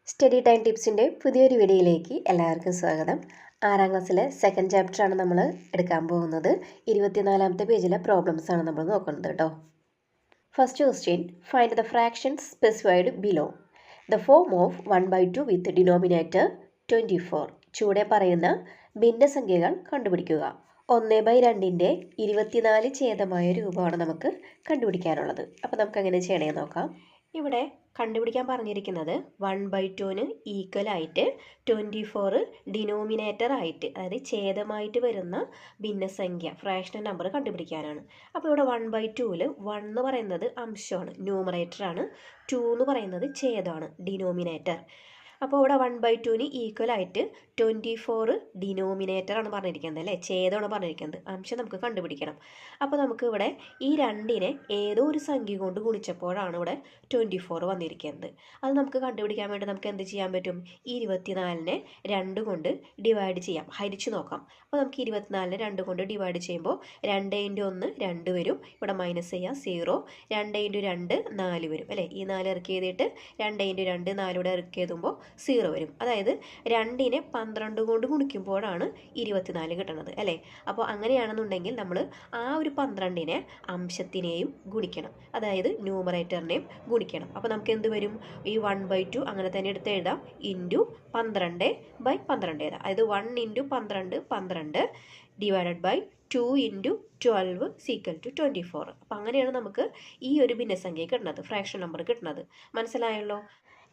Study time ടിപ്സിൻ്റെ പുതിയൊരു വീഡിയോയിലേക്ക് എല്ലാവർക്കും സ്വാഗതം. 6ാം ക്ലാസ്സിലെ സെക്കൻഡ് ചാപ്റ്ററാണ് നമ്മൾ എടുക്കാൻ പോകുന്നത്. 24ാമത്തെ പേജിലെ പ്രോബ്ലംസ് ആണ് നമ്മൾ നോക്കുന്നത് കേട്ടോ. First question, find the fractions specified below. The form of 1/2 with denominator 24. ചുവടെ പറയുന്ന ഭിന്നസംഖ്യകൾ കണ്ടുപിടിക്കുക. 1/2ൻ്റെ 24 ഛേദമായ രൂപമാണ് നമുക്ക് കണ്ടുപിടിക്കാനുള്ളത്. അപ്പോൾ നമുക്ക് എങ്ങനെ ചെയ്യണമെന്ന് നോക്കാം. ഇവിടെ കണ്ടുപിടിക്കാൻ പറഞ്ഞിരിക്കുന്നത് 1/2ന് ഈക്വൽ ആയിട്ട് 24 ഡിനോമിനേറ്റർ ആയിട്ട്, അതായത് ഛേദമായിട്ട് വരുന്ന ഭിന്നസംഖ്യ ഫ്രാക്ഷണൽ നമ്പർ കണ്ടുപിടിക്കാനാണ്. അപ്പോൾ ഇവിടെ 1/2ൽ 1 എന്ന് പറയുന്നത് അംശമാണ്, ന്യൂമറേറ്ററാണ്. 2 എന്ന് പറയുന്നത് ഛേദമാണ്, ഡിനോമിനേറ്റർ. അപ്പോൾ ഇവിടെ 1/2ന് ഈക്വൽ ആയിട്ട് 24 ഡിനോമിനേറ്റർ ആണ് പറഞ്ഞിരിക്കുന്നത് അല്ലേ, ഛേദമാണ് പറഞ്ഞിരിക്കുന്നത്. അംശം നമുക്ക് കണ്ടുപിടിക്കണം. അപ്പോൾ നമുക്ക് ഇവിടെ ഈ രണ്ടിനെ ഏതോ ഒരു സംഖ്യ കൊണ്ട് ഗുണിച്ചപ്പോഴാണ് ഇവിടെ 24 വന്നിരിക്കുന്നത്. അത് നമുക്ക് കണ്ടുപിടിക്കാൻ വേണ്ടി നമുക്ക് എന്ത് ചെയ്യാൻ പറ്റും? 24നെ 2 കൊണ്ട് ഡിവൈഡ് ചെയ്യാം, ഹരിച്ചു നോക്കാം. അപ്പോൾ നമുക്ക് 24നെ 2 കൊണ്ട് ഡിവൈഡ് ചെയ്യുമ്പോൾ 2 × 1 2 വരും, ഇവിടെ മൈനസ് ചെയ്യാം 0. 2 × 2 4 വരും അല്ലേ. ഈ 4 ഇറക്കി എഴുതിയിട്ട് 2 × 2 4 ഇവിടെ ഇറക്കി എഴുതുമ്പോൾ 0 വരും. അതായത് 2നെ 12 കൊണ്ട് ഗുണിക്കുമ്പോഴാണ് 24 കിട്ടുന്നത് അല്ലേ. അപ്പോൾ അങ്ങനെയാണെന്നുണ്ടെങ്കിൽ നമ്മൾ ആ ഒരു 12നെ അംശത്തിനെയും ഗുണിക്കണം, അതായത് ന്യൂമറേറ്ററിനെയും ഗുണിക്കണം. അപ്പോൾ നമുക്ക് എന്ത് വരും? ഈ 1/2 അങ്ങനെ തന്നെ എടുത്ത് എഴുതാം, ഇൻറ്റു 12/12 എഴുതാം. അതായത് 1 × 12 12 ഡിവൈഡഡ് ബൈ 2 × 12 = 24. അപ്പോൾ അങ്ങനെയാണ് നമുക്ക് ഈ ഒരു ഭിന്നസംഖ്യ കിട്ടുന്നത്, ഫ്രാക്ഷൻ നമ്പർ കിട്ടുന്നത്. മനസ്സിലായല്ലോ.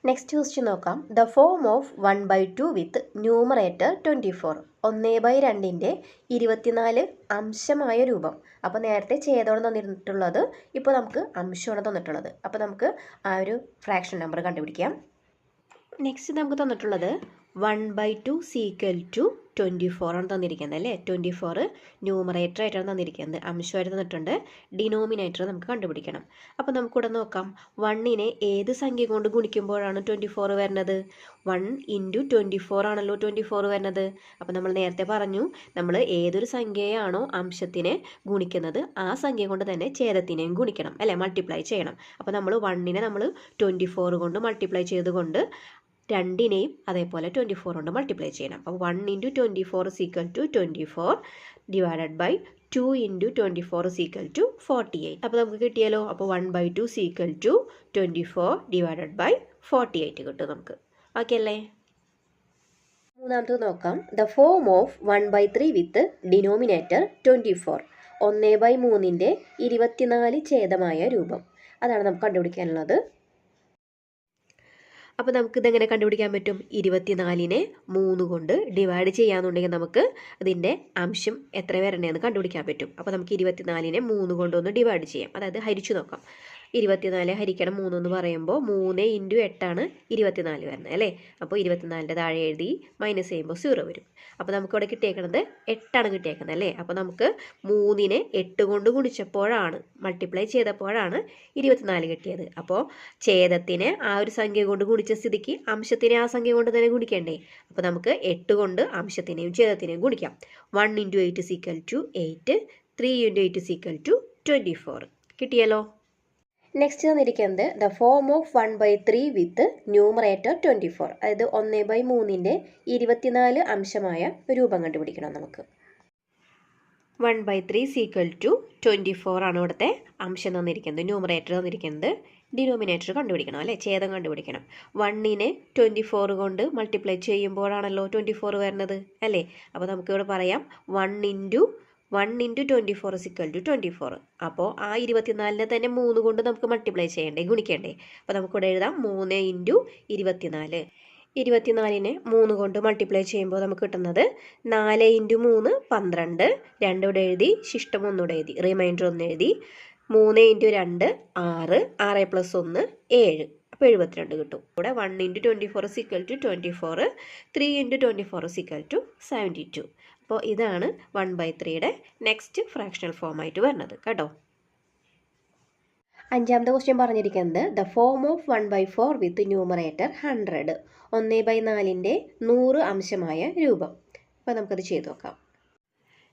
നെക്സ്റ്റ് ക്വസ്റ്റ്യൻ നോക്കാം. The form of 1/2 with numerator 24. 1/2ൻ്റെ 24 അംശമായ രൂപം. അപ്പോൾ നേരത്തെ ഛേദമാണ് തന്നിട്ടുള്ളത്, ഇപ്പോൾ നമുക്ക് അംശമാണ് തന്നിട്ടുള്ളത്. അപ്പോൾ നമുക്ക് ആ ഒരു ഫ്രാക്ഷൻ നമ്പർ കണ്ടുപിടിക്കാം. നെക്സ്റ്റ് നമുക്ക് തന്നിട്ടുള്ളത് 1/2 = 24 ആണ് തന്നിരിക്കുന്നത് അല്ലേ. 24 ന്യൂമറേറ്റർ ആയിട്ടാണ് തന്നിരിക്കുന്നത്, അംശമായിട്ട് തന്നിട്ടുണ്ട്. ഡിനോമിനേറ്റർ നമുക്ക് കണ്ടുപിടിക്കണം. അപ്പോൾ നമുക്കിവിടെ നോക്കാം, 1നെ ഏത് സംഖ്യ കൊണ്ട് ഗുണിക്കുമ്പോഴാണ് 24 വരുന്നത്? 1 × 24 ആണല്ലോ 24 വരുന്നത്. അപ്പോൾ നമ്മൾ നേരത്തെ പറഞ്ഞു, നമ്മൾ ഏതൊരു സംഖ്യയാണോ അംശത്തിനെ ഗുണിക്കുന്നത് ആ സംഖ്യ കൊണ്ട് തന്നെ ഛേദത്തിനെയും ഗുണിക്കണം അല്ലേ, മൾട്ടിപ്ലൈ ചെയ്യണം. അപ്പോൾ നമ്മൾ 1നെ നമ്മൾ 24 കൊണ്ട് മൾട്ടിപ്ലൈ ചെയ്തുകൊണ്ട് 2നെയും അതേപോലെ 24 കൊണ്ട് മൾട്ടിപ്ലൈ ചെയ്യണം. അപ്പോൾ 1 × 24 = 24 ഡിവൈഡഡ് ബൈ 2 × 24 = 48. അപ്പോൾ നമുക്ക് കിട്ടിയാലോ. അപ്പോൾ 1/2 = 24 ഡിവൈഡഡ് ബൈ 48 കിട്ടും നമുക്ക്. ഓക്കെ അല്ലേ. മൂന്നാമത് നോക്കാം. The form of 1/3 with denominator 24. 1/3ൻ്റെ 24 ഛേദമായ രൂപം, അതാണ് നമുക്ക് കണ്ടുപിടിക്കാനുള്ളത്. അപ്പോൾ നമുക്ക് ഇതെങ്ങനെ കണ്ടുപിടിക്കാൻ പറ്റും? 24നെ 3 കൊണ്ട് ഡിവൈഡ് ചെയ്യാന്നുണ്ടെങ്കിൽ നമുക്ക് അതിൻ്റെ അംശം എത്ര വരണേന്ന് കണ്ടുപിടിക്കാൻ പറ്റും. അപ്പോൾ നമുക്ക് 24നെ 3 കൊണ്ടൊന്ന് ഡിവൈഡ് ചെയ്യാം, അതായത് ഹരിച്ചു നോക്കാം. 24 ഹരിക്കണം 3 എന്ന് പറയുമ്പോൾ 3 × 8 ആണ് 24 വരുന്നത് അല്ലേ. അപ്പോൾ 24ൻ്റെ താഴെ എഴുതി മൈനസ് ചെയ്യുമ്പോൾ 0 വരും. അപ്പോൾ നമുക്കിവിടെ കിട്ടിയേക്കുന്നത് 8 ആണ് കിട്ടിയേക്കുന്നത് അല്ലേ. അപ്പോൾ നമുക്ക് 3നെ 8 കൊണ്ട് ഗുണിച്ചപ്പോഴാണ്, മൾട്ടിപ്ലൈ ചെയ്തപ്പോഴാണ് 24 കിട്ടിയത്. അപ്പോൾ ഛേദത്തിനെ ആ ഒരു സംഖ്യ കൊണ്ട് ഗുണിച്ച സ്ഥിതിക്ക് അംശത്തിനെ ആ സംഖ്യ കൊണ്ട് തന്നെ ഗുണിക്കണ്ടേ. അപ്പോൾ നമുക്ക് 8 കൊണ്ട് അംശത്തിനെയും ഛേദത്തിനെയും ഗുണിക്കാം. 1 × 8 = 8, 3 × 8 = 24. കിട്ടിയല്ലോ. നെക്സ്റ്റ് തന്നിരിക്കുന്നത് the form of 1/3 with numerator 24. അതായത് 1/3ൻ്റെ 24 അംശമായ രൂപം കണ്ടുപിടിക്കണം നമുക്ക്. 1/3 = 24 ആണ് ഇവിടുത്തെ അംശം തന്നിരിക്കുന്നത്, ന്യൂമറേറ്റർ തന്നിരിക്കുന്നത്. ഡിനോമിനേറ്റർ കണ്ടുപിടിക്കണം അല്ലേ, ഛേദം കണ്ടുപിടിക്കണം. 1നെ 24 കൊണ്ട് മൾട്ടിപ്ലൈ ചെയ്യുമ്പോഴാണല്ലോ 24 വരുന്നത് അല്ലേ. അപ്പോൾ നമുക്കിവിടെ പറയാം 1 × 24 = 24. അപ്പോൾ ആ 24നെ തന്നെ 3 കൊണ്ട് നമുക്ക് മൾട്ടിപ്ലൈ ചെയ്യണ്ടേ, ഗുണിക്കണ്ടേ. അപ്പോൾ നമുക്കിവിടെ എഴുതാം 3 × 24. 24നെ 3 കൊണ്ട് മൾട്ടിപ്ലൈ ചെയ്യുമ്പോൾ നമുക്ക് കിട്ടുന്നത് 4 × 3 12. 2 ഇവിടെ എഴുതി, ശിഷ്ടം 1 ഇവിടെ എഴുതി, റിമൈൻഡർ 1 എഴുതി. 3 × 2 6, 6 + 1 7. അപ്പോൾ 72 കിട്ടും. ഇവിടെ 1 × 24 = 24, 3 × 24 = 72. അപ്പോൾ ഇതാണ് 1/3യുടെ നെക്സ്റ്റ് ഫ്രാക്ഷണൽ ഫോമായിട്ട് വരുന്നത് കേട്ടോ. അഞ്ചാമത്തെ ക്വസ്റ്റ്യൻ പറഞ്ഞിരിക്കുന്നത് the form of 1/4 with numerator 100. 1/4ൻ്റെ 100 അംശമായ രൂപം. അപ്പോൾ നമുക്കത് ചെയ്ത് നോക്കാം.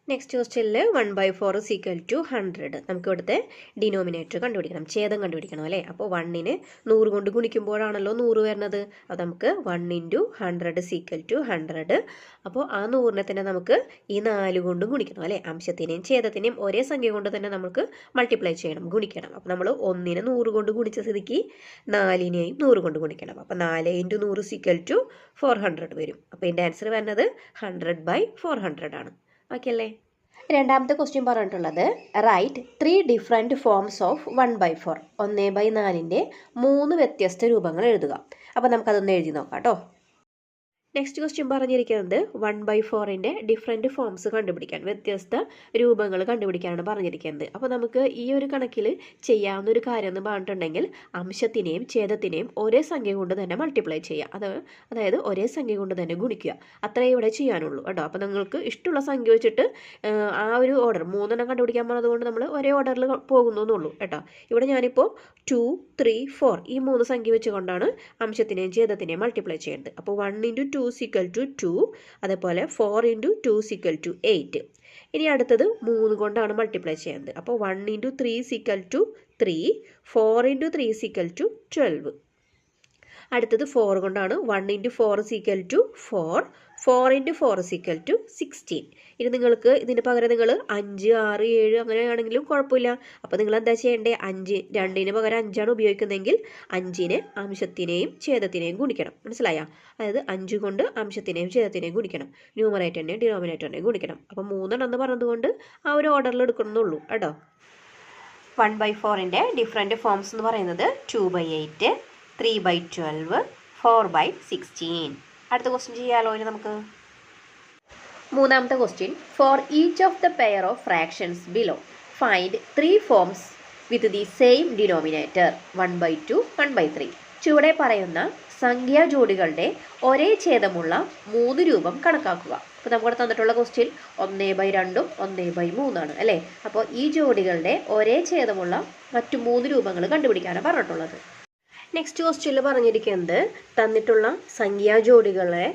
നെക്സ്റ്റ് ക്വസ്റ്റ്യനിൽ 1/4 is equal to 100. നമുക്ക് ഇവിടുത്തെ ഡിനോമിനേറ്റർ കണ്ടുപിടിക്കണം, ഛേദം കണ്ടുപിടിക്കണം അല്ലേ. അപ്പോൾ 1നെ 100 കൊണ്ട് ഗുണിക്കുമ്പോഴാണല്ലോ 100 വരുന്നത്. അപ്പോൾ നമുക്ക് 1 × 100 is equal to 100. അപ്പോൾ ആ 100നെ തന്നെ നമുക്ക് ഈ 4 കൊണ്ട് ഗുണിക്കണം അല്ലേ. അംശത്തിനെയും ഛേദത്തിനെയും ഒരേ സംഖ്യ കൊണ്ട് തന്നെ നമുക്ക് മൾട്ടിപ്ലൈ ചെയ്യണം, ഗുണിക്കണം. അപ്പോൾ നമ്മൾ 1നെ 100 കൊണ്ട് ഗുണിച്ച സ്ഥിതിക്ക് 4നെയും 100 കൊണ്ട് ഗുണിക്കണം. അപ്പോൾ 4 × 100 is equal to 400 വരും. അപ്പോൾ ഇതിൻ്റെ ആൻസർ വരുന്നത് 100/400 ആണ്. ഓക്കെ അല്ലേ. രണ്ടാമത്തെ ക്വസ്റ്റ്യൻ പറഞ്ഞിട്ടുള്ളത് റൈറ്റ് 3 ഡിഫറെൻറ്റ് ഫോംസ് ഓഫ് 1/4. 1/4ൻ്റെ 3 വ്യത്യസ്ത രൂപങ്ങൾ എഴുതുക. അപ്പോൾ നമുക്കതൊന്ന് എഴുതി നോക്കാം കേട്ടോ. നെക്സ്റ്റ് ക്വസ്റ്റ്യൻ പറഞ്ഞിരിക്കുന്നത് 1/4ൻ്റെ ഡിഫറെൻറ്റ് ഫോംസ് കണ്ടുപിടിക്കാൻ, വ്യത്യസ്ത രൂപങ്ങൾ കണ്ടുപിടിക്കാനാണ് പറഞ്ഞിരിക്കുന്നത്. അപ്പോൾ നമുക്ക് ഈ ഒരു കണക്കിൽ ചെയ്യാവുന്ന ഒരു കാര്യം എന്ന് പറഞ്ഞിട്ടുണ്ടെങ്കിൽ അംശത്തിനെയും ഛേദത്തിനെയും ഒരേ സംഖ്യ കൊണ്ട് തന്നെ മൾട്ടിപ്ലൈ ചെയ്യുക, അതായത് ഒരേ സംഖ്യ കൊണ്ട് തന്നെ ഗുണിക്കുക. അത്രയേ ഇവിടെ ചെയ്യാനുള്ളൂ കേട്ടോ. അപ്പോൾ നിങ്ങൾക്ക് ഇഷ്ടമുള്ള സംഖ്യ വെച്ചിട്ട് ആ ഒരു ഓർഡർ 3 കണ്ടുപിടിക്കാൻ പറഞ്ഞതുകൊണ്ട് നമ്മൾ ഒരേ ഓർഡറിൽ പോകുന്നതെന്നുള്ളൂ കേട്ടോ. ഇവിടെ ഞാനിപ്പോൾ 2, 3, 4 ഈ 3 സംഖ്യ വെച്ചുകൊണ്ടാണ് അംശത്തിനെയും ഛേദത്തിനെയും മൾട്ടിപ്ലൈ ചെയ്യുന്നത്. അപ്പോൾ 1 × 2 is equal to 2, അതേപോലെ 4 × 2 is equal to 8. ഇനി അടുത്തത് 3 കൊണ്ടാണ് മൾട്ടിപ്ലൈ ചെയ്യുന്നത്. അപ്പോൾ 1 × 3 is equal to 3, 4 × 3 is equal to 12. അടുത്തത് 4 കൊണ്ടാണ്. 1 × 4 is equal to 4, 4 × 4 is equal to 16. ഇനി നിങ്ങൾക്ക് ഇതിന് പകരം നിങ്ങൾ 5, 6, 7 അങ്ങനെയാണെങ്കിലും കുഴപ്പമില്ല. അപ്പോൾ നിങ്ങൾ എന്താ ചെയ്യേണ്ടത്, 5 2ന് പകരം 5ആണ് ഉപയോഗിക്കുന്നതെങ്കിൽ 5നെ അംശത്തിനെയും ഛേദത്തിനെയും ഗുണിക്കണം. മനസ്സിലായോ? അതായത് 5 കൊണ്ട് അംശത്തിനെയും ഛേദത്തിനെയും ഗുണിക്കണം, ന്യൂമറേറ്ററിനെയും ഡിനോമിനേറ്ററിനെയും ഗുണിക്കണം. അപ്പോൾ 3 എന്ന് പറഞ്ഞതുകൊണ്ട് ആ ഒരു ഓർഡറിൽ എടുക്കണമെന്നുള്ളൂ കേട്ടോ. 1/4ൻ്റെ ഡിഫറെൻറ്റ് ഫോംസ് എന്ന് പറയുന്നത് 2/8, 3/12, 4/16. അടുത്ത ക്വസ്റ്റ്യൻ ചെയ്യാലോ ഇനി നമുക്ക്. മൂന്നാമത്തെ question for each of the pair of fractions below find 3 forms with the same denominator 1/2, 1/3. ചുവടെ പറയുന്ന സംഖ്യാ ജോഡികളുടെ ഒരേ ഛേദമുള്ള 3 രൂപം കണക്കാക്കുക. അപ്പോൾ നമുക്കിവിടെ തന്നിട്ടുള്ള ക്വസ്റ്റ്യൻ 1/2 1/3 ആണ് അല്ലേ. അപ്പോൾ ഈ ജോഡികളുടെ ഒരേ ഛേദമുള്ള മറ്റു 3 രൂപങ്ങൾ കണ്ടുപിടിക്കാനാണ് പറഞ്ഞിട്ടുള്ളത്. നെക്സ്റ്റ് ക്വസ്റ്റ്യനിൽ പറഞ്ഞിരിക്കുന്നത് തന്നിട്ടുള്ള സംഖ്യാ ജോഡികളെ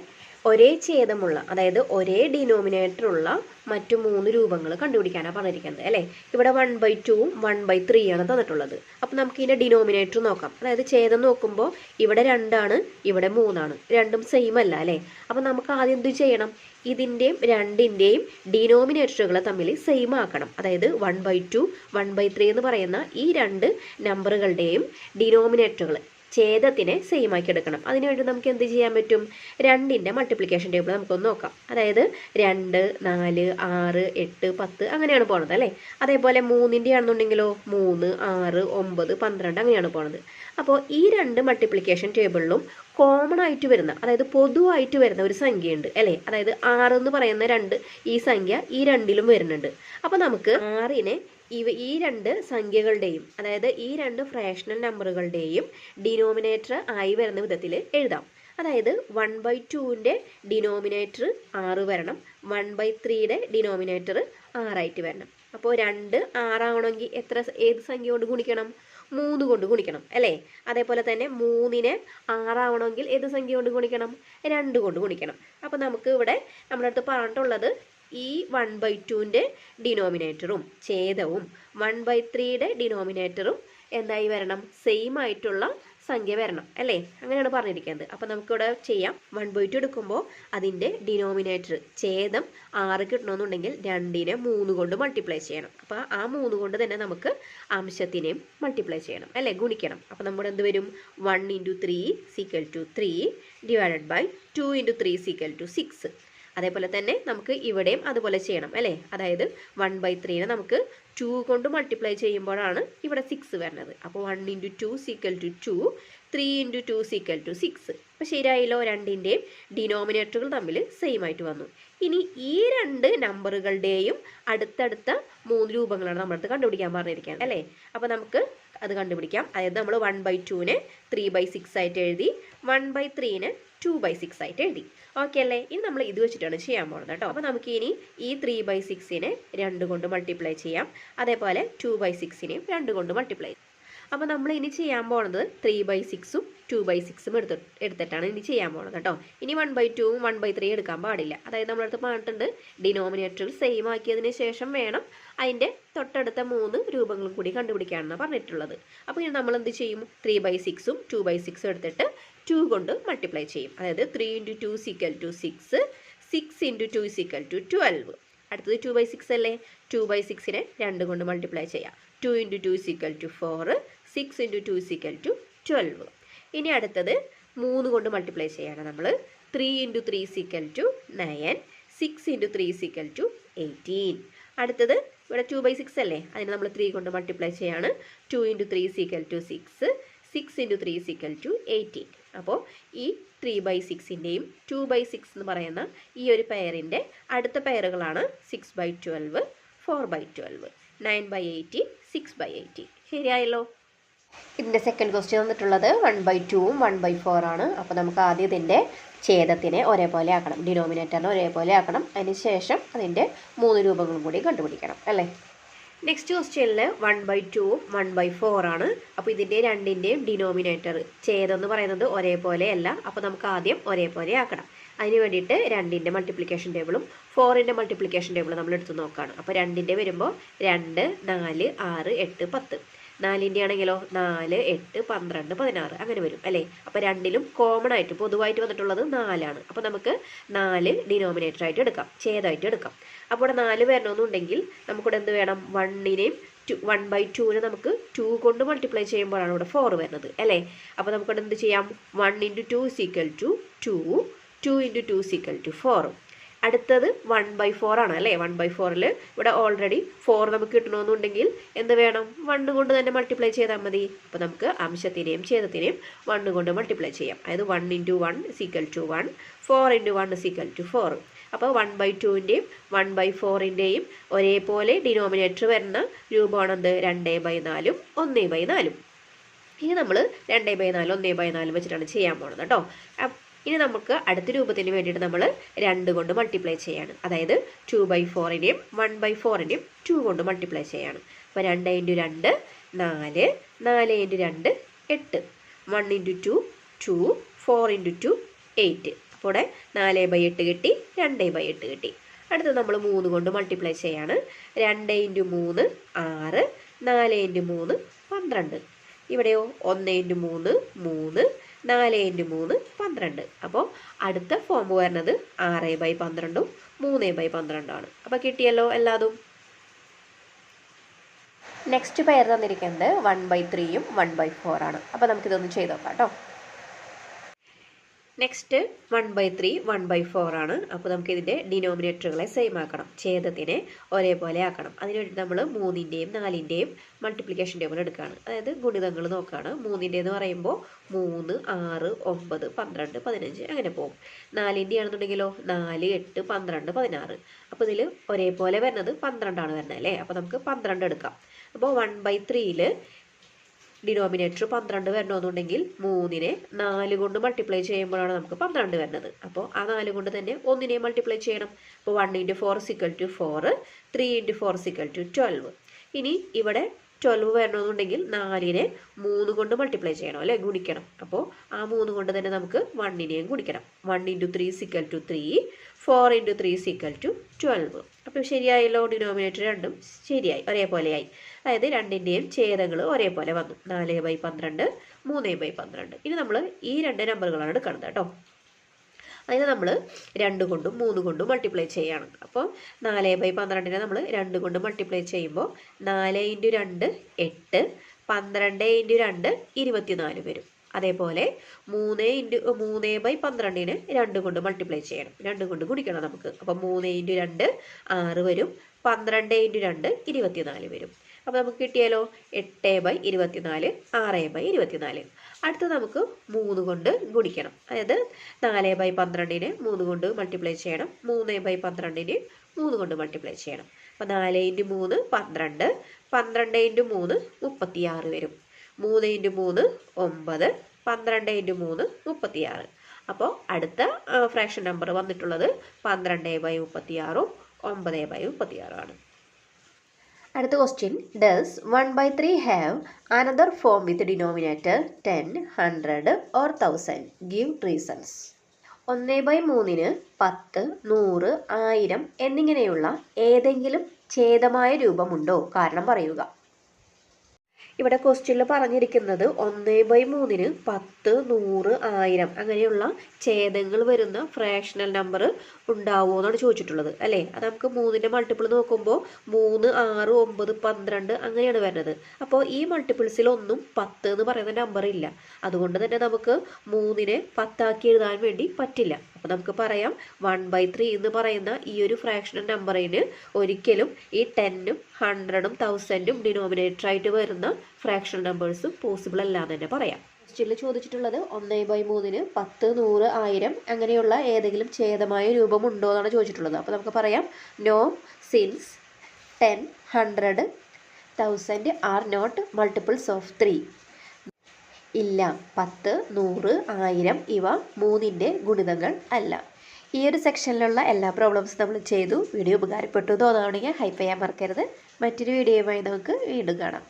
ഒരേ ഛേദമുള്ള, അതായത് ഒരേ ഡിനോമിനേറ്റർ ഉള്ള മറ്റു 3 രൂപങ്ങൾ കണ്ടുപിടിക്കാനാണ് പറഞ്ഞിരിക്കുന്നത് അല്ലേ. ഇവിടെ 1/2ഉം 1/3 ആണ് തന്നിട്ടുള്ളത്. അപ്പോൾ നമുക്ക് ഇതിൻ്റെ ഡിനോമിനേറ്റർ നോക്കാം. അതായത് ഛേദം നോക്കുമ്പോൾ ഇവിടെ 2 ആണ്, ഇവിടെ 3 ആണ്, രണ്ടും സെയിം അല്ല അല്ലേ. അപ്പോൾ നമുക്ക് ആദ്യം എന്ത് ചെയ്യണം, ഇതിൻ്റെയും 2ൻ്റെയും ഡിനോമിനേറ്ററുകൾ തമ്മിൽ സെയിം ആക്കണം. അതായത് 1/2, 1/3 എന്ന് പറയുന്ന ഈ 2 നമ്പറുകളുടെയും ഡിനോമിനേറ്ററുകൾ ഛേദത്തിനെ സെയിം ആക്കി എടുക്കണം. അതിനുവേണ്ടി നമുക്ക് എന്ത് ചെയ്യാൻ പറ്റും, 2ൻ്റെ മൾട്ടിപ്ലിക്കേഷൻ ടേബിൾ നമുക്കൊന്ന് നോക്കാം. അതായത് 2, 4, 6, 8, 10 അങ്ങനെയാണ് പോണത് അല്ലേ. അതേപോലെ 3ൻ്റെ ആണെന്നുണ്ടെങ്കിലോ 3, 6, 9, 12 അങ്ങനെയാണ് പോണത്. അപ്പോൾ ഈ 2 മൾട്ടിപ്ലിക്കേഷൻ ടേബിളിലും കോമൺ ആയിട്ട് വരുന്ന, അതായത് പൊതുവായിട്ട് വരുന്ന ഒരു സംഖ്യയുണ്ട് അല്ലേ. അതായത് 6 എന്ന് പറയുന്ന ഈ സംഖ്യ ഈ 2ലും വരുന്നുണ്ട്. അപ്പോൾ നമുക്ക് 6നെ ഈ 2 സംഖ്യകളുടെയും, അതായത് ഈ 2 ഫ്രാക്ഷണൽ നമ്പറുകളുടെയും ഡിനോമിനേറ്റർ ആയി വരുന്ന വിധത്തിൽ എഴുതാം. അതായത് 1/2ൻ്റെ ഡിനോമിനേറ്റർ 6 വരണം, 1/3യുടെ ഡിനോമിനേറ്റർ 6 ആയിട്ട് വരണം. അപ്പോൾ 2 6 ആവണമെങ്കിൽ ഏത് സംഖ്യ കൊണ്ട് ഗുണിക്കണം, 3 കൊണ്ട് ഗുണിക്കണം അല്ലേ. അതേപോലെ തന്നെ 3നെ 6 ആവണമെങ്കിൽ ഏത് സംഖ്യ കൊണ്ട് ഗുണിക്കണം, 2 കൊണ്ട് ഗുണിക്കണം. അപ്പോൾ നമുക്ക് ഇവിടെ നമ്മുടെ അടുത്ത് പറഞ്ഞിട്ടുള്ളത് ഈ 1/2ൻ്റെ ഡിനോമിനേറ്ററും ഛേദവും 1/3യുടെ ഡിനോമിനേറ്ററും എന്തായി വരണം, സെയിം ആയിട്ടുള്ള സംഖ്യ വരണം അല്ലേ. അങ്ങനെയാണ് പറഞ്ഞിരിക്കുന്നത്. അപ്പോൾ നമുക്കിവിടെ ചെയ്യാം. 1/2 എടുക്കുമ്പോൾ അതിൻ്റെ ഡിനോമിനേറ്റർ ഛേദം 6 കിട്ടണമെന്നുണ്ടെങ്കിൽ 2നെ 3 കൊണ്ട് മൾട്ടിപ്ലൈ ചെയ്യണം. അപ്പോൾ ആ 3 കൊണ്ട് തന്നെ നമുക്ക് അംശത്തിനെയും മൾട്ടിപ്ലൈ ചെയ്യണം അല്ലേ, ഗുണിക്കണം. അപ്പോൾ നമ്മുടെ എന്ത് വരും, 1 × 3 = 3 ഡിവൈഡഡ് ബൈ 2 × 3 = 6. അതേപോലെ തന്നെ നമുക്ക് ഇവിടെയും അതുപോലെ ചെയ്യണം അല്ലേ. അതായത് 1/3നെ നമുക്ക് 2 കൊണ്ട് മൾട്ടിപ്ലൈ ചെയ്യുമ്പോഴാണ് ഇവിടെ 6 വരുന്നത്. അപ്പോൾ 1 × 2 = 2, 3 × 2 = 6. അപ്പോൾ ശരിയായല്ലോ, 2ൻ്റെയും ഡിനോമിനേറ്ററുകൾ തമ്മിൽ സെയിം ആയിട്ട് വന്നു. ഇനി ഈ 2 നമ്പറുകളുടെയും അടുത്തടുത്ത 3 രൂപങ്ങളാണ് നമ്മുടെ അടുത്ത് കണ്ടുപിടിക്കാൻ പറഞ്ഞിരിക്കുന്നത് അല്ലേ. അപ്പോൾ നമുക്ക് അത് കണ്ടുപിടിക്കാം. അതായത് നമ്മൾ 1/2നെ 3/6 ആയിട്ട് എഴുതി, 1/3നെ 2/6 ആയിട്ട് എഴുതി. ഓക്കെ അല്ലേ. ഇനി നമ്മൾ ഇത് വെച്ചിട്ടാണ് ചെയ്യാൻ പോകുന്നത് കേട്ടോ. അപ്പോൾ നമുക്ക് ഇനി ഈ 3/6നെ 2 കൊണ്ട് മൾട്ടിപ്ലൈ ചെയ്യാം. അതേപോലെ 2/6നെയും 2 കൊണ്ട് മൾട്ടിപ്ലൈ ചെയ്യാം. അപ്പോൾ നമ്മൾ ഇനി ചെയ്യാൻ പോകുന്നത് 3/6ഉം 2/6ഉം എടുത്തിട്ടാണ് ഇനി ചെയ്യാൻ പോകുന്നത് കേട്ടോ. ഇനി 1/2ഉം 1/3 എടുക്കാൻ പാടില്ല. അതായത് നമ്മളടുത്ത് പറഞ്ഞിട്ടുണ്ട് ഡിനോമിനേറ്റർ സെയിം ആക്കിയതിന് ശേഷം വേണം അതിൻ്റെ തൊട്ടടുത്ത 3 രൂപങ്ങളും കൂടി കണ്ടുപിടിക്കാനാണ് പറഞ്ഞിട്ടുള്ളത്. അപ്പോൾ ഇനി നമ്മൾ എന്ത് ചെയ്യും? 3/6ഉം 2/6ഉം എടുത്തിട്ട് 2 കൊണ്ട് മൾട്ടിപ്ലൈ ചെയ്യും. അതായത് 3 × 2 = 6, 6 × 2 = 12. അടുത്തത് 2/6 അല്ലേ? 2/6നെ 2 കൊണ്ട് മൾട്ടിപ്ലൈ ചെയ്യാം. 2 × 2 = 4, 6 × 2 = 12. ഇനി അടുത്തത് 3 കൊണ്ട് മൾട്ടിപ്ലൈ ചെയ്യാണ് നമ്മൾ. 3 × 3 = 9, 6 × 3 = 18. അടുത്തത് ഇവിടെ 2/6 അല്ലേ? അതിന് നമ്മൾ 3 കൊണ്ട് മൾട്ടിപ്ലൈ ചെയ്യാണ്. 2 × 3 = 6, 6 × 3 = 18. അപ്പോൾ ഈ 3/6ൻ്റെയും 2/6 എന്ന് പറയുന്ന ഈ ഒരു പെയറിൻ്റെ അടുത്ത പെയറുകളാണ് 6/12, 4/12, 9/80, 6/80. ശരിയായല്ലോ? ഇതിൻ്റെ സെക്കൻഡ് ക്വസ്റ്റ്യൻ തന്നിട്ടുള്ളത് 1/2ഉം 1/4 ആണ്. അപ്പോൾ നമുക്ക് ആദ്യം ഇതിൻ്റെ ഛേദത്തിനെ ഒരേപോലെ ആക്കണം, ഡിനോമിനേറ്ററിനെ ഒരേപോലെ ആക്കണം. അതിന് ശേഷം അതിൻ്റെ 3 രൂപങ്ങളും കൂടി കണ്ടുപിടിക്കണം അല്ലേ? നെക്സ്റ്റ് ക്വസ്റ്റ്യനിൽ 1/2ഉം 1/4 ആണ്. അപ്പോൾ ഇതിൻ്റെ രണ്ടിൻ്റെയും ഡിനോമിനേറ്റർ ഛേദം എന്ന് പറയുന്നത് ഒരേപോലെ അല്ല. അപ്പോൾ നമുക്ക് ആദ്യം ഒരേപോലെ ആക്കണം. അതിന് വേണ്ടിയിട്ട് 2ൻ്റെ മൾട്ടിപ്ലിക്കേഷൻ ടേബിളും 4ൻ്റെ മൾട്ടിപ്ലിക്കേഷൻ ടേബിളും നമ്മൾ എടുത്ത് നോക്കുകയാണ്. അപ്പോൾ 2ൻ്റെ വരുമ്പോൾ 2, 4, 6, 8, 10. 4ൻ്റെ ആണെങ്കിലോ 4, 8, 12, 16 അങ്ങനെ വരും അല്ലേ? അപ്പോൾ രണ്ടിലും കോമൺ ആയിട്ട് പൊതുവായിട്ട് വന്നിട്ടുള്ളത് 4 ആണ്. അപ്പോൾ നമുക്ക് 4 ഡിനോമിനേറ്റർ ആയിട്ട് എടുക്കാം, ഛേദമായിട്ട് എടുക്കാം. അപ്പോൾ ഇവിടെ 4 വരണമെന്നുണ്ടെങ്കിൽ നമുക്കിവിടെ എന്ത് വേണം? 1നെയും 1/2നെ നമുക്ക് 2 കൊണ്ട് മൾട്ടിപ്ലൈ ചെയ്യുമ്പോഴാണ് ഇവിടെ 4 വരുന്നത് അല്ലേ? അപ്പോൾ നമുക്കിവിടെ എന്ത് ചെയ്യാം? 1 × 2 = 2, 2 × 2 = 4. അടുത്തത് 1/4 ആണ് അല്ലേ? 1/4ൽ ഇവിടെ ഓൾറെഡി 4 നമുക്ക് കിട്ടണമെന്നുണ്ടെങ്കിൽ എന്ത് വേണം? 1 കൊണ്ട് തന്നെ മൾട്ടിപ്ലൈ ചെയ്താൽ മതി. അപ്പോൾ നമുക്ക് അംശത്തിനെയും ഛേദത്തിനെയും 1 കൊണ്ട് മൾട്ടിപ്ലൈ ചെയ്യാം. അതായത് 1 × 1 = 1, 4 × 1 = 4. അപ്പോൾ 1/2ൻ്റെയും 1/4ൻ്റെയും ഒരേപോലെ ഡിനോമിനേറ്റർ വരുന്ന രൂപമാണെന്ത്? 2/4ഉം 1/4ഉം. ഇനി നമ്മൾ 2/4, 1/4 വെച്ചിട്ടാണ് ചെയ്യാൻ പോകുന്നത് കേട്ടോ. ഇനി നമുക്ക് അടുത്ത രൂപത്തിന് വേണ്ടിയിട്ട് നമ്മൾ 2 കൊണ്ട് മൾട്ടിപ്ലൈ ചെയ്യാണ്. അതായത് 2/4നെയും 1/4നെയും 2 കൊണ്ട് മൾട്ടിപ്ലൈ ചെയ്യാണ്. അപ്പോൾ 2 × 2 4, 4 × 2 8, 1 × 2 2, 4 × 2 8. അപ്പോൾ ഇവിടെ 4/8 കിട്ടി, 2/8 കിട്ടി. അടുത്ത് നമ്മൾ 3 കൊണ്ട് മൾട്ടിപ്ലൈ ചെയ്യാണ്. 2 × 3 6, 4 × 3 12. ഇവിടെയോ 1 × 3 3, 4 × 3 12. അപ്പോൾ അടുത്ത ഫോം വരുന്നത് 6/12ഉം 3/12 ആണ്. അപ്പോൾ കിട്ടിയല്ലോ എല്ലാതും. നെക്സ്റ്റ് പെയർ തന്നിരിക്കുന്നത് 1/3ഉം 1/4 ആണ്. അപ്പോൾ നമുക്കിതൊന്ന് ചെയ്ത് നോക്കാം കേട്ടോ. നെക്സ്റ്റ് 1/3, 1/4 ആണ്. അപ്പോൾ നമുക്ക് ഇതിൻ്റെ ഡിനോമിനേറ്ററുകളെ സെയിം ആക്കണം, ഛേദത്തിനെ ഒരേപോലെ ആക്കണം. അതിനുവേണ്ടി നമ്മൾ 3ൻ്റെയും 4ൻ്റെയും മൾട്ടിപ്ലിക്കേഷൻ ടേബിൾ എടുക്കുകയാണ്. അതായത് ഗുണിതങ്ങൾ നോക്കുകയാണ്. 3ൻ്റെ എന്ന് പറയുമ്പോൾ 3, 6, 9, 12, 15 അങ്ങനെ പോകും. 4ൻ്റെ ആണെന്നുണ്ടെങ്കിലോ 4, 8, 12, 16. അപ്പോൾ ഇതിൽ ഒരേപോലെ വരുന്നത് 12 ആണ് വരുന്നത് അല്ലേ? അപ്പോൾ നമുക്ക് 12 എടുക്കാം. അപ്പോൾ 1/3ൽ ഡിനോമിനേറ്റർ 12 വരണമെന്നുണ്ടെങ്കിൽ 3നെ 4 കൊണ്ട് മൾട്ടിപ്ലൈ ചെയ്യുമ്പോഴാണ് നമുക്ക് 12 വരുന്നത്. അപ്പോൾ ആ 4 കൊണ്ട് തന്നെ 1നെ മൾട്ടിപ്ലൈ ചെയ്യണം. അപ്പോൾ 1 × 4 = 4, 3 × 4 = 12. ഇനി ഇവിടെ 12 വരണമെന്നുണ്ടെങ്കിൽ 4നെ 3 കൊണ്ട് മൾട്ടിപ്ലൈ ചെയ്യണം അല്ലേ? ഗുണിക്കണം. അപ്പോൾ ആ 3 കൊണ്ട് തന്നെ നമുക്ക് 1നെയും ഗുണിക്കണം. 1 × 3 = 3, 4 × 3 = 12. അപ്പോൾ ശരിയായല്ലോ? ഡിനോമിനേറ്റർ രണ്ടും ശരിയായി, ഒരേപോലെയായി. അതായത് രണ്ടിൻ്റെയും ഛേദങ്ങൾ ഒരേപോലെ വന്നു. 4/12, 3/12. ഇനി നമ്മൾ ഈ 2 നമ്പറുകളാണ് എടുക്കുന്നത് കേട്ടോ. അതിന് നമ്മൾ 2 കൊണ്ടും 3 കൊണ്ടും മൾട്ടിപ്ലൈ ചെയ്യാണ്. അപ്പോൾ 4/12നെ നമ്മൾ 2 കൊണ്ട് മൾട്ടിപ്ലൈ ചെയ്യുമ്പോൾ 4 × 2 8, 12 × 2 24 വരും. അതേപോലെ 3/12നെ 2 കൊണ്ട് മൾട്ടിപ്ലൈ ചെയ്യണം, 2 കൊണ്ട് ഗുണിക്കണം നമുക്ക്. അപ്പോൾ 3 × 2 6 വരും, 12 × 2 24 വരും. അപ്പോൾ നമുക്ക് കിട്ടിയാലോ? 8/24, 6/24. അടുത്ത് നമുക്ക് 3 കൊണ്ട് ഗുണിക്കണം. അതായത് 4/12നെ 3 കൊണ്ട് മൾട്ടിപ്ലൈ ചെയ്യണം, 3/12നെ 3 കൊണ്ട് മൾട്ടിപ്ലൈ ചെയ്യണം. അപ്പോൾ 4 × 3 12, 12 × 3 36 വരും. 3 × 3 9, 12 × 3 36. അപ്പോൾ അടുത്ത ഫ്രാക്ഷൻ നമ്പർ വന്നിട്ടുള്ളത് 12/36ഉം 9/36 ആണ്. അടുത്ത question, does 1/3 have another form with denominator 10, 100 or 1000? Give reasons. 1/3 10, 100, 1000 എന്നിങ്ങനെയുള്ള ഏതെങ്കിലും ഛേദമായ രൂപമുണ്ടോ? കാരണം പറയുക. ഇവിടെ ക്വസ്റ്റ്യനിൽ പറഞ്ഞിരിക്കുന്നത് 1/3 10, 100, 1000 അങ്ങനെയുള്ള ഛേദങ്ങൾ വരുന്ന ഫ്രാക്ഷണൽ നമ്പർ ഉണ്ടാവുമോ എന്നാണ് ചോദിച്ചിട്ടുള്ളത് അല്ലേ. അത് നമുക്ക് 3ന്റെ മൾട്ടിപ്പിൾ നോക്കുമ്പോൾ 3, 6, 9, 12 അങ്ങനെയാണ് വരുന്നത്. അപ്പോൾ ഈ മൾട്ടിപ്പിൾസിൽ ഒന്നും 10 എന്ന് പറയുന്ന നമ്പർ ഇല്ല. അതുകൊണ്ട് തന്നെ നമുക്ക് 3നെ 10 ആക്കി എഴുതാൻ വേണ്ടി പറ്റില്ല. അപ്പോൾ നമുക്ക് പറയാം 1/3 എന്ന് പറയുന്ന ഈ ഒരു ഫ്രാക്ഷണൽ നമ്പറിന് ഒരിക്കലും ഈ 10ഉം 100ഉം 1000ഉം ഡിനോമിനേറ്ററായിട്ട് വരുന്ന ഫ്രാക്ഷണൽ നമ്പേഴ്സും പോസിബിൾ അല്ല എന്ന് തന്നെ പറയാം. ക്വസ്റ്റ്യനിൽ ചോദിച്ചിട്ടുള്ളത് 1/3 10, 100, 1000 അങ്ങനെയുള്ള ഏതെങ്കിലും ഛേദമായ രൂപമുണ്ടോ എന്നാണ് ചോദിച്ചിട്ടുള്ളത്. അപ്പോൾ നമുക്ക് പറയാം no, since 10, 100, 1000 are not multiples of 3. ഇല്ല, 10, 100, 1000 ഇവ 3ന്റെ ഗുണിതങ്ങൾ അല്ല. ഈ ഒരു സെക്ഷനിലുള്ള എല്ലാ പ്രോബ്ലംസും നമ്മൾ ചെയ്തു. വീഡിയോ ഉപകാരപ്പെട്ടു തോന്നുകയാണെങ്കിൽ ഹൈപ്പ് ചെയ്യാൻ മറക്കരുത്. മറ്റൊരു വീഡിയോയുമായി നമുക്ക് വീണ്ടും കാണാം.